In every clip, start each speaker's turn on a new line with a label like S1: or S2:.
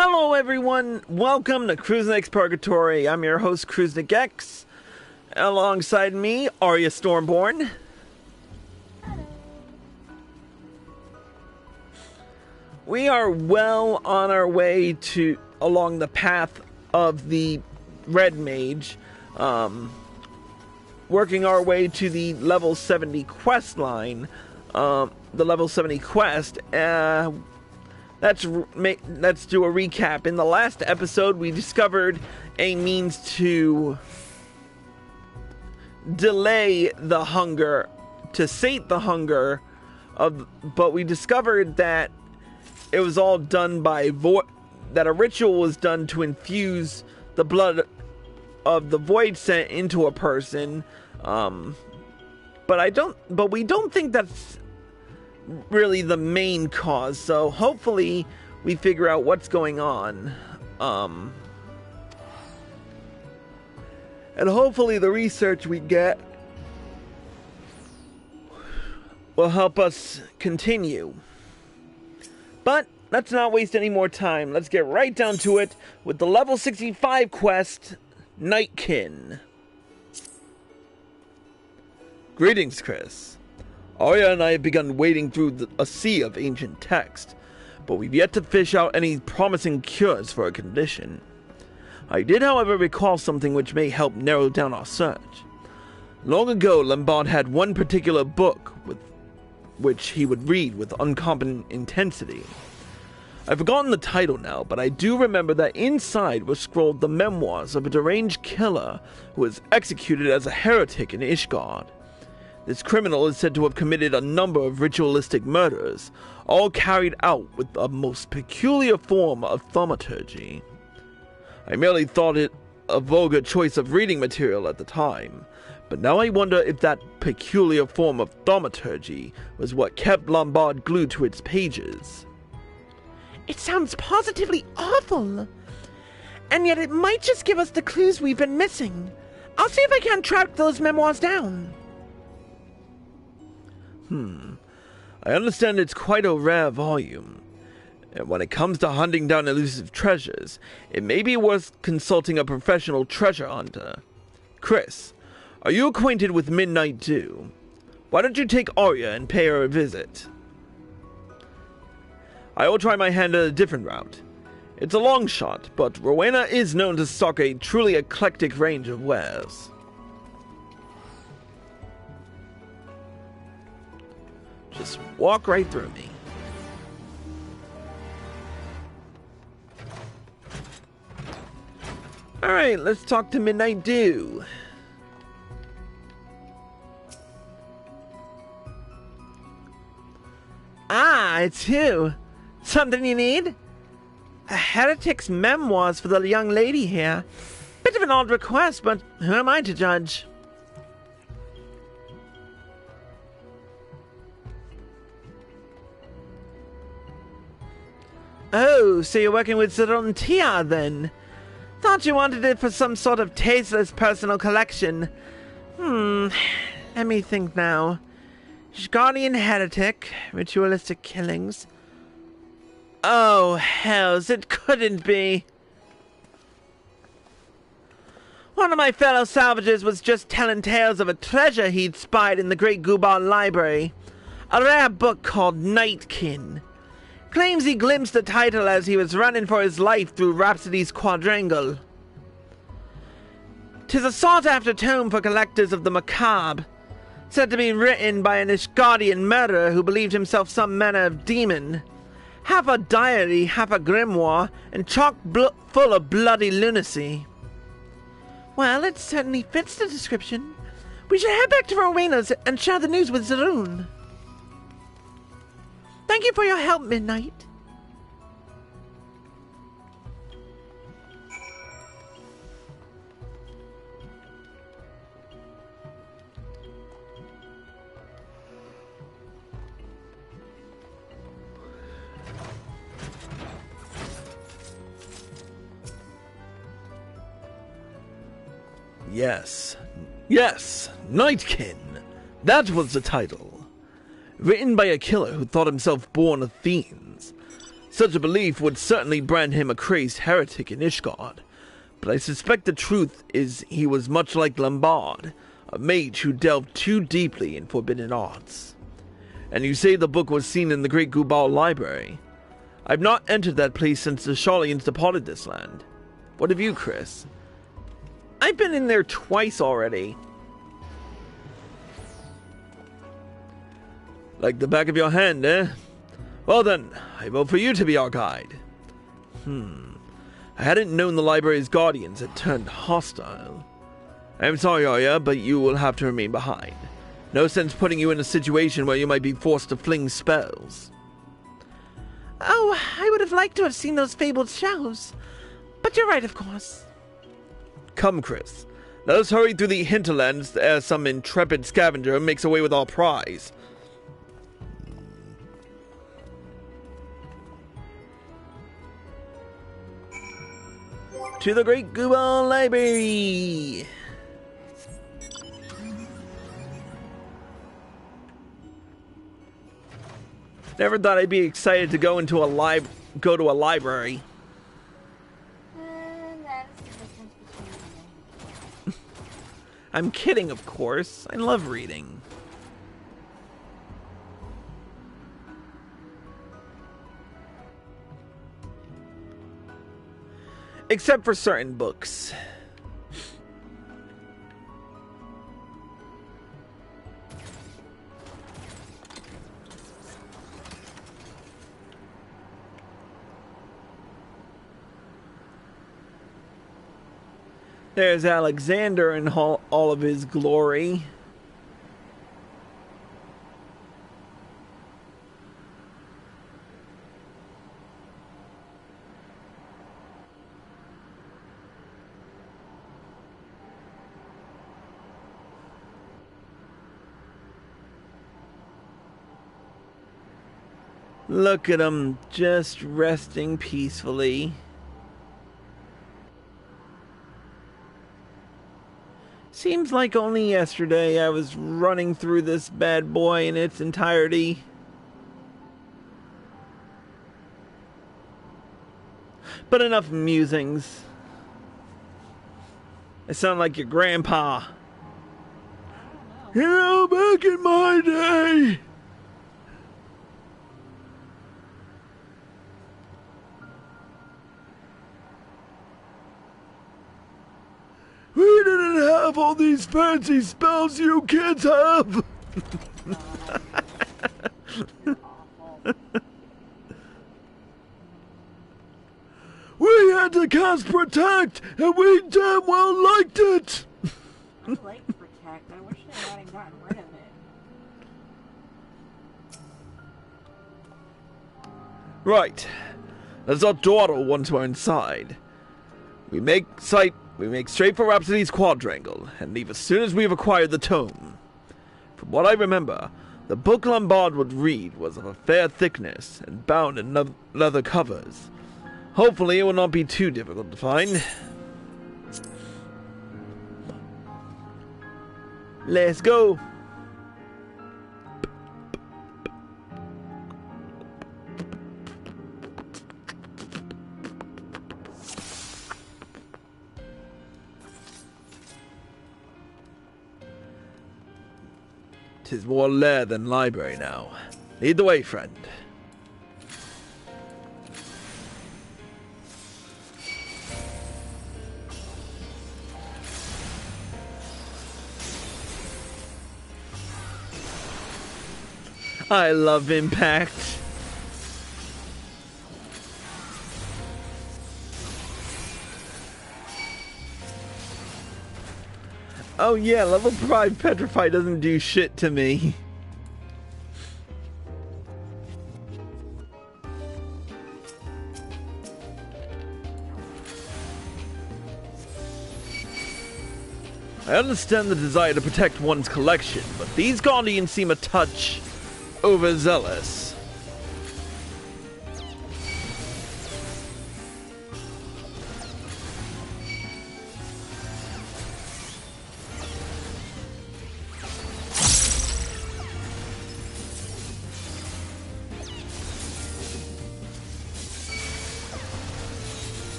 S1: Hello everyone, welcome to Cruisnick's Purgatory. I'm your host, Cruisnick X. Alongside me, Arya Stormborn. We are well on our way along the path of the Red Mage, working our way to the level 70 quest line, the level 70 quest. Let's do a recap. In the last episode, we discovered a means to delay the hunger, to sate the hunger but we discovered that it was all done by that a ritual was done to infuse the blood of the void sent into a person. But we don't think that's really the main cause, so hopefully we figure out what's going on. And hopefully the research we get will help us continue. But let's not waste any more time. Let's get right down to it with the level 65 quest, Nightkin. Greetings, Chris. Arya and I have begun wading through a sea of ancient text, but we've yet to fish out any promising cures for a condition. I did, however, recall something which may help narrow down our search. Long ago, Lombard had one particular book which he would read with uncommon intensity. I've forgotten the title now, but I do remember that inside was scrolled the memoirs of a deranged killer who was executed as a heretic in Ishgard. This criminal is said to have committed a number of ritualistic murders, all carried out with a most peculiar form of thaumaturgy. I merely thought it a vulgar choice of reading material at the time, but now I wonder if that peculiar form of thaumaturgy was what kept Lombard glued to its pages.
S2: It sounds positively awful, and yet it might just give us the clues we've been missing. I'll see if I can track those memoirs down.
S1: I understand it's quite a rare volume, and when it comes to hunting down elusive treasures, it may be worth consulting a professional treasure hunter. Chris, are you acquainted with Midnight Dew? Why don't you take Arya and pay her a visit? I will try my hand at a different route. It's a long shot, but Rowena is known to stock a truly eclectic range of wares. Just walk right through me. Alright, let's talk to Midnight Dew.
S2: Ah, it's you. Something you need? A heretic's memoirs for the young lady here. Bit of an odd request, but who am I to judge? Oh, so you're working with Zerontia then? Thought you wanted it for some sort of tasteless personal collection. Let me think now. Guardian heretic, ritualistic killings. Oh, hells, it couldn't be. One of my fellow salvagers was just telling tales of a treasure he'd spied in the Great Gubar Library. A rare book called Nightkin. Claims he glimpsed the title as he was running for his life through Rhapsody's Quadrangle. 'Tis a sought-after tome for collectors of the macabre, said to be written by an Ishgardian murderer who believed himself some manner of demon. Half a diary, half a grimoire, and chock full of bloody lunacy. Well, it certainly fits the description. We should head back to Rowena's and share the news with Zaroon. Thank you for your help, Midnight.
S1: Yes, Nightkin. That was the title. Written by a killer who thought himself born of fiends. Such a belief would certainly brand him a crazed heretic in Ishgard, but I suspect the truth is he was much like Lombard, a mage who delved too deeply in forbidden arts. And you say the book was seen in the Great Gubal Library. I've not entered that place since the Sharlayans departed this land. What of you, Chris?
S2: I've been in there twice already.
S1: Like the back of your hand, eh? Well then, I vote for you to be our guide. I hadn't known the library's guardians had turned hostile. I'm sorry, Arya, but you will have to remain behind. No sense putting you in a situation where you might be forced to fling spells.
S2: Oh, I would have liked to have seen those fabled shelves. But you're right, of course.
S1: Come, Chris. Let us hurry through the hinterlands ere some intrepid scavenger makes away with our prize. To the Great Gubal Library! Never thought I'd be excited to go to a library. I'm kidding, of course. I love reading. Except for certain books. There's Alexander in all of his glory. Look at him, just resting peacefully. Seems like only yesterday I was running through this bad boy in its entirety. But enough musings. I sound like your grandpa. You know, back in my day. We didn't have all these fancy spells you kids have. We had to cast Protect, and we damn well liked it.
S3: I like Protect. I wish they hadn't gotten rid of it.
S1: Right. Let's not dawdle once we're inside. We make straight for Rhapsody's quadrangle, and leave as soon as we've acquired the tome. From what I remember, the book Lombard would read was of a fair thickness, and bound in leather covers. Hopefully it will not be too difficult to find. Let's go! 'Tis more lair than library now. Lead the way, friend. I love Impact. Oh yeah, level 5 Petrify doesn't do shit to me. I understand the desire to protect one's collection, but these Guardians seem a touch overzealous.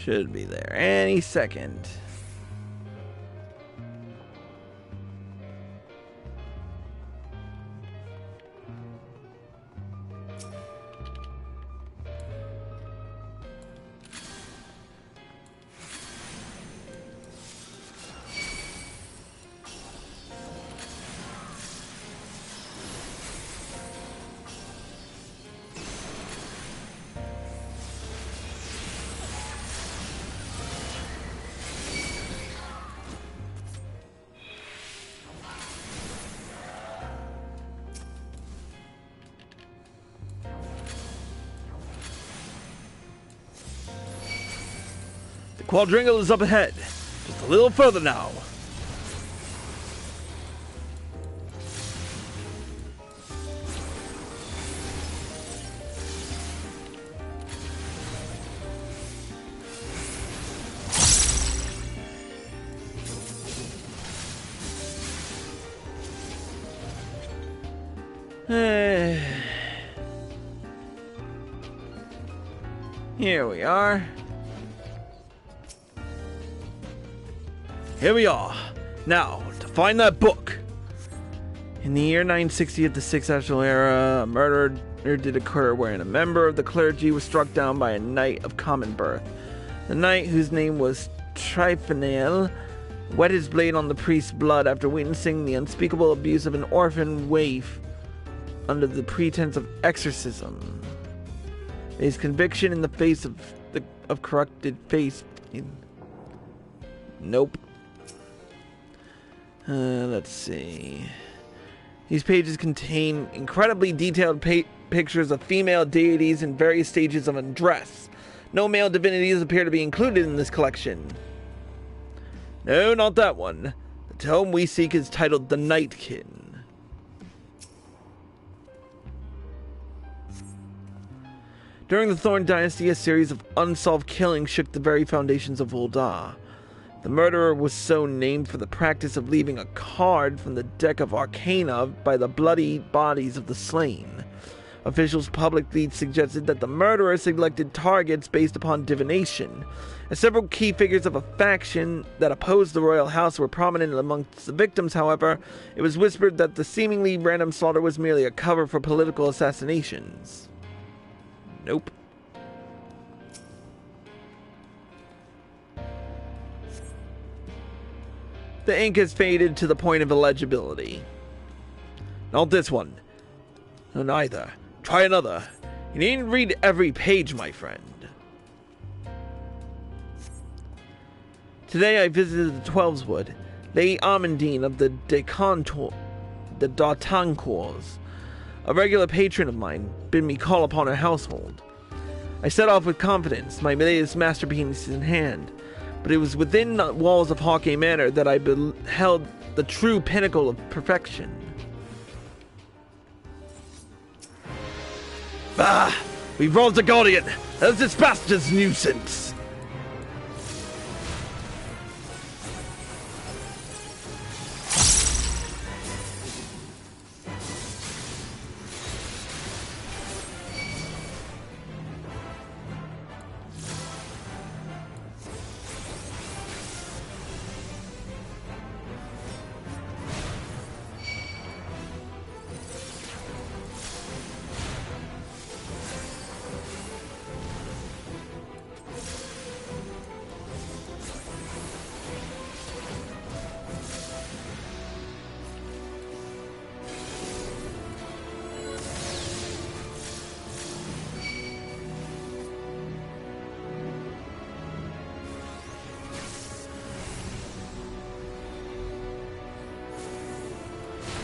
S1: Should be there any second. Quadrangle is up ahead. Just a little further now. Here we are. Here we are. Now, to find that book. In the year 960 of the 6th Actual Era, a murder did occur wherein a member of the clergy was struck down by a knight of common birth. The knight, whose name was Trifinael, wet his blade on the priest's blood after witnessing the unspeakable abuse of an orphan waif under the pretense of exorcism. His conviction in the face of corrupted faith. Nope. Let's see. These pages contain incredibly detailed pictures of female deities in various stages of undress. No male divinities appear to be included in this collection. No, not that one. The tome we seek is titled The Nightkin. During the Thorn Dynasty, a series of unsolved killings shook the very foundations of Ul'dah. The murderer was so named for the practice of leaving a card from the deck of Arcana by the bloody bodies of the slain. Officials publicly suggested that the murderer selected targets based upon divination. As several key figures of a faction that opposed the royal house were prominent amongst the victims, however, it was whispered that the seemingly random slaughter was merely a cover for political assassinations. Nope. The ink has faded to the point of illegibility. Not this one. No, neither. Try another. You needn't read every page, my friend. Today I visited the Twelveswood. Lady Amandine of the Dautancours, a regular patron of mine, bid me call upon her household. I set off with confidence, my latest masterpiece in hand. But it was within the walls of Hawkeye Manor that I beheld the true pinnacle of perfection. Bah! We've roused the Guardian! Let's dispatch this nuisance!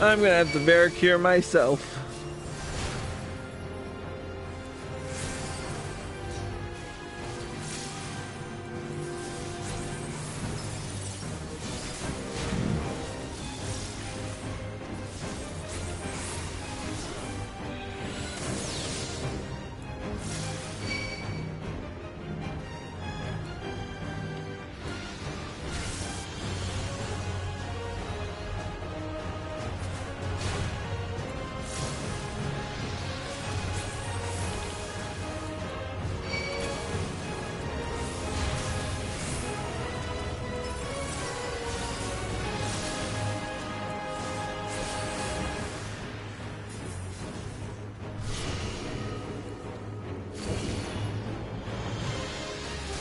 S1: I'm gonna have to Varicure myself.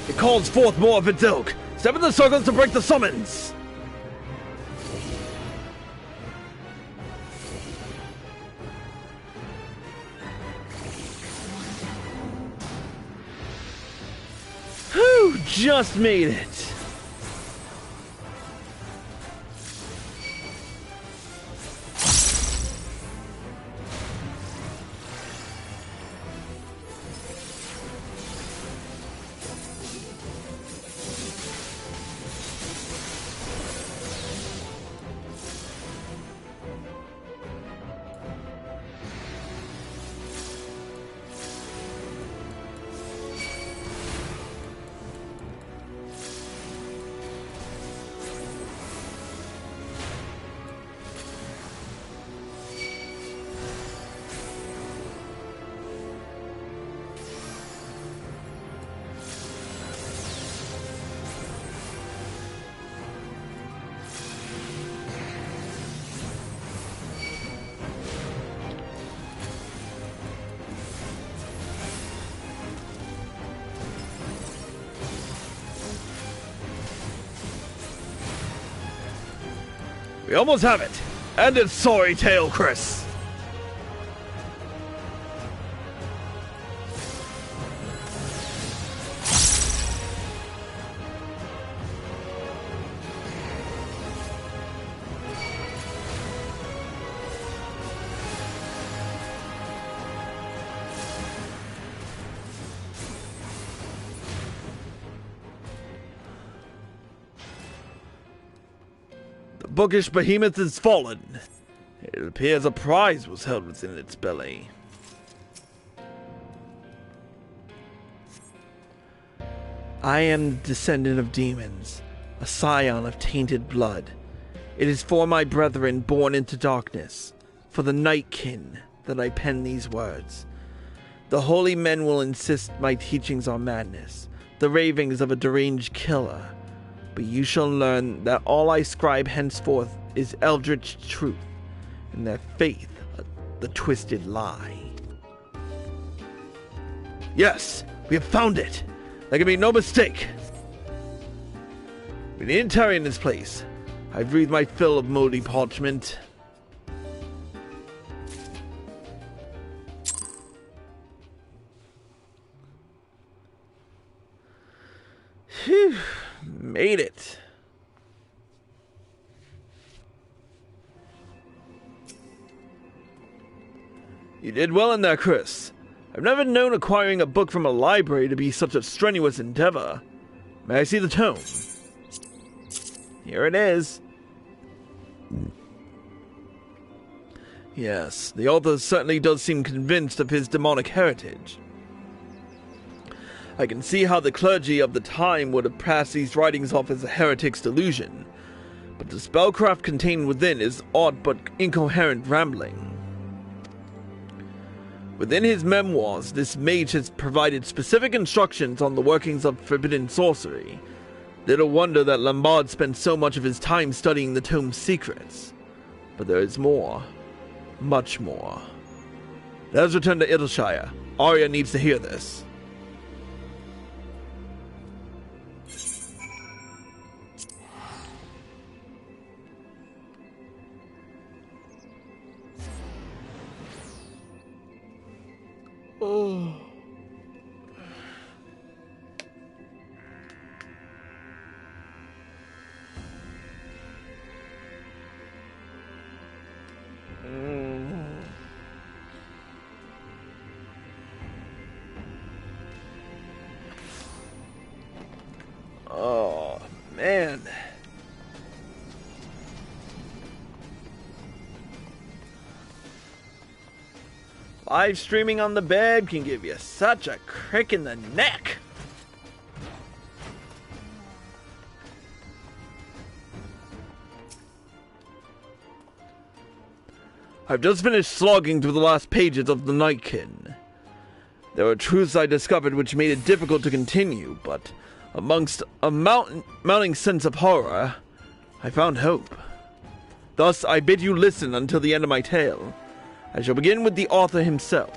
S1: It calls forth more of its ilk. Step in the circles to break the summons! Whew, just made it. We almost have it. And its sorry tail, Chris. Bookish behemoth is fallen. It appears a prize was held within its belly. I am the descendant of demons, a scion of tainted blood. It is for my brethren born into darkness, for the Nightkin, that I pen these words. The holy men will insist my teachings are madness, the ravings of a deranged killer. But you shall learn that all I scribe henceforth is eldritch truth, and their faith the twisted lie. Yes, we have found it. There can be no mistake. We need to tarry in this place. I've breathed my fill of moldy parchment. Phew. Made it. You did well in there, Chris. I've never known acquiring a book from a library to be such a strenuous endeavor. May I see the tome? Here it is. Yes, the author certainly does seem convinced of his demonic heritage. I can see how the clergy of the time would have passed these writings off as a heretic's delusion, but the spellcraft contained within is odd but incoherent rambling. Within his memoirs, this mage has provided specific instructions on the workings of forbidden sorcery. Little wonder that Lombard spent so much of his time studying the tome's secrets. But there is more. Much more. Let us return to Idyllshire. Arya needs to hear this. Oh. Oh, man. Live streaming on the bed can give you such a crick in the neck. I've just finished slogging through the last pages of the Nightkin. There were truths I discovered which made it difficult to continue, but amongst a mounting sense of horror, I found hope. Thus, I bid you listen until the end of my tale. I shall begin with the author himself.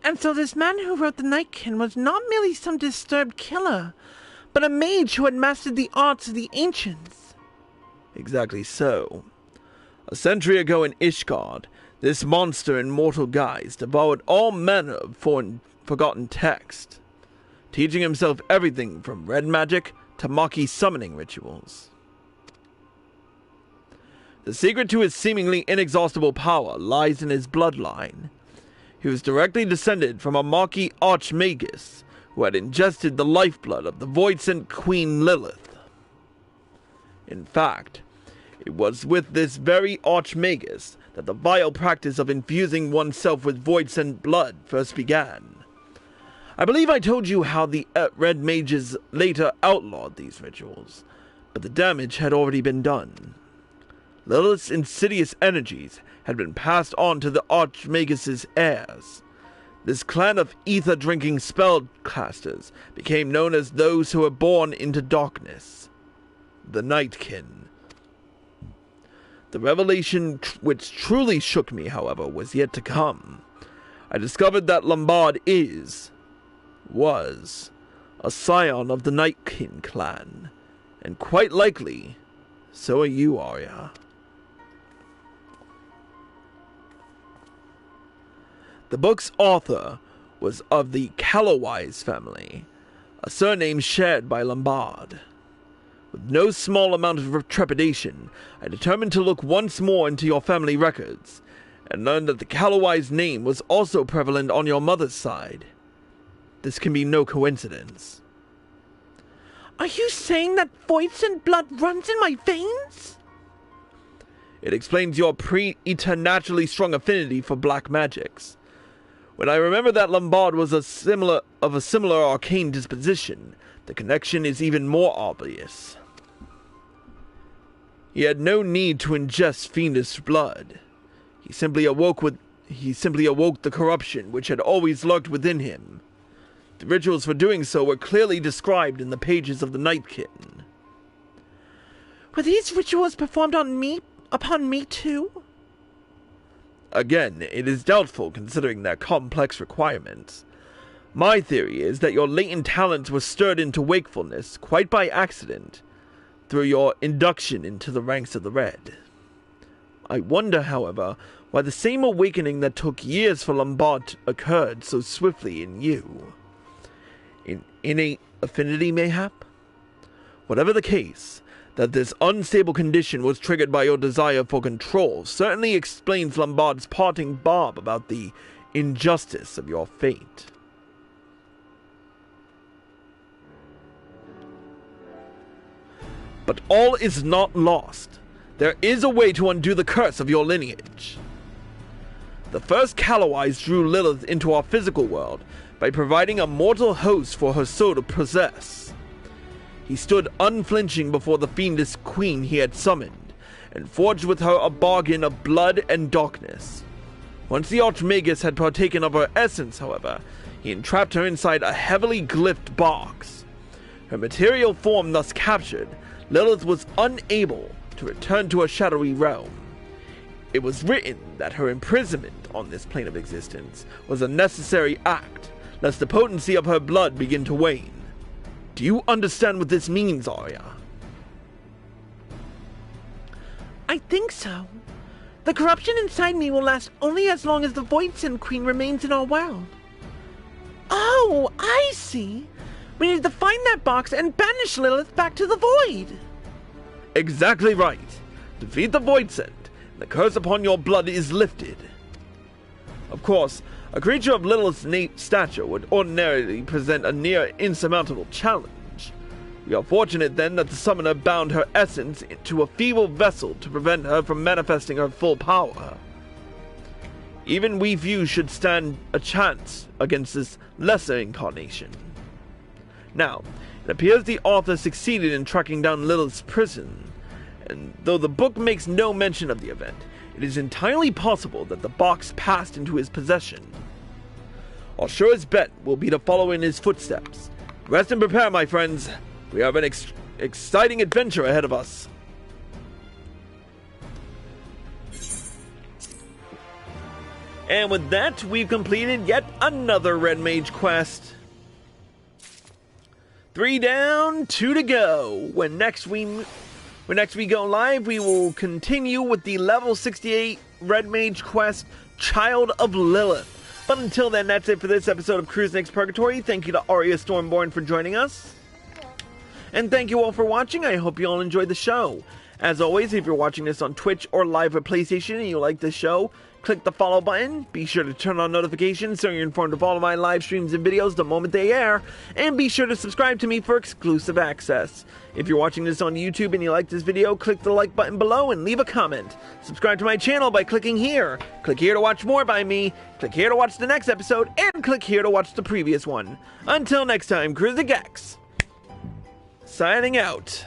S2: And so this man who wrote the Nightkin was not merely some disturbed killer, but a mage who had mastered the arts of the ancients.
S1: Exactly so. A century ago in Ishgard, this monster in mortal guise devoured all manner of forgotten text, teaching himself everything from red magic to Maki summoning rituals. The secret to his seemingly inexhaustible power lies in his bloodline. He was directly descended from a Maki archmagus who had ingested the lifeblood of the Void-Sent Queen Lilith. In fact, it was with this very archmagus that the vile practice of infusing oneself with Void-Sent blood first began. I believe I told you how the Red Mages later outlawed these rituals, but the damage had already been done. Lilith's insidious energies had been passed on to the Archmagus's heirs. This clan of ether-drinking spellcasters became known as those who were born into darkness, the Nightkin. The revelation which truly shook me, however, was yet to come. I discovered that Lombard was, a scion of the Nightkin clan, and quite likely, so are you, Arya. The book's author was of the Callowise family, a surname shared by Lombard. With no small amount of trepidation, I determined to look once more into your family records, and learned that the Callowise name was also prevalent on your mother's side. This can be no coincidence.
S2: Are you saying that Void-Sent blood runs in my veins?
S1: It explains your preternaturally strong affinity for black magics. When I remember that Lombard was of a similar arcane disposition, the connection is even more obvious. He had no need to ingest fiendish blood. He simply awoke the corruption which had always lurked within him. The rituals for doing so were clearly described in the pages of the Nightkin.
S2: Were these rituals performed upon me too?
S1: Again, it is doubtful considering their complex requirements. My theory is that your latent talents were stirred into wakefulness quite by accident through your induction into the ranks of the Red. I wonder, however, why the same awakening that took years for Lombard occurred so swiftly in you. In innate affinity, mayhap? Whatever the case, that this unstable condition was triggered by your desire for control certainly explains Lombard's parting barb about the injustice of your fate. But all is not lost. There is a way to undo the curse of your lineage. The first Callowise drew Lilith into our physical world by providing a mortal host for her soul to possess. He stood unflinching before the fiendish queen he had summoned, and forged with her a bargain of blood and darkness. Once the Archmagus had partaken of her essence, however, he entrapped her inside a heavily glyphed box. Her material form thus captured, Lilith was unable to return to her shadowy realm. It was written that her imprisonment on this plane of existence was a necessary act, lest the potency of her blood begin to wane. Do you understand what this means, Arya?
S2: I think so. The corruption inside me will last only as long as the Void-Sent Queen remains in our world. Oh, I see. We need to find that box and banish Lilith back to the Void.
S1: Exactly right. Defeat the Void-Sent, and the curse upon your blood is lifted. Of course, a creature of Lilith's stature would ordinarily present a near insurmountable challenge. We are fortunate then that the summoner bound her essence into a feeble vessel to prevent her from manifesting her full power. Even we few should stand a chance against this lesser incarnation. Now, it appears the author succeeded in tracking down Lilith's prison, and though the book makes no mention of the event, it is entirely possible that the box passed into his possession. Our surest bet will be to follow in his footsteps. Rest and prepare, my friends. We have an exciting adventure ahead of us. And with that, we've completed yet another Red Mage quest. 3 down, 2 to go. When next we go live, we will continue with the level 68 Red Mage quest, Child of Lilith. But until then, that's it for this episode of Cruising Purgatory. Thank you to Aria Stormborn for joining us. And thank you all for watching. I hope you all enjoyed the show. As always, if you're watching this on Twitch or live at PlayStation and you like this show, click the follow button. Be sure to turn on notifications so you're informed of all of my live streams and videos the moment they air. And be sure to subscribe to me for exclusive access. If you're watching this on YouTube and you like this video, click the like button below and leave a comment. Subscribe to my channel by clicking here. Click here to watch more by me. Click here to watch the next episode. And click here to watch the previous one. Until next time, Cruising X signing out.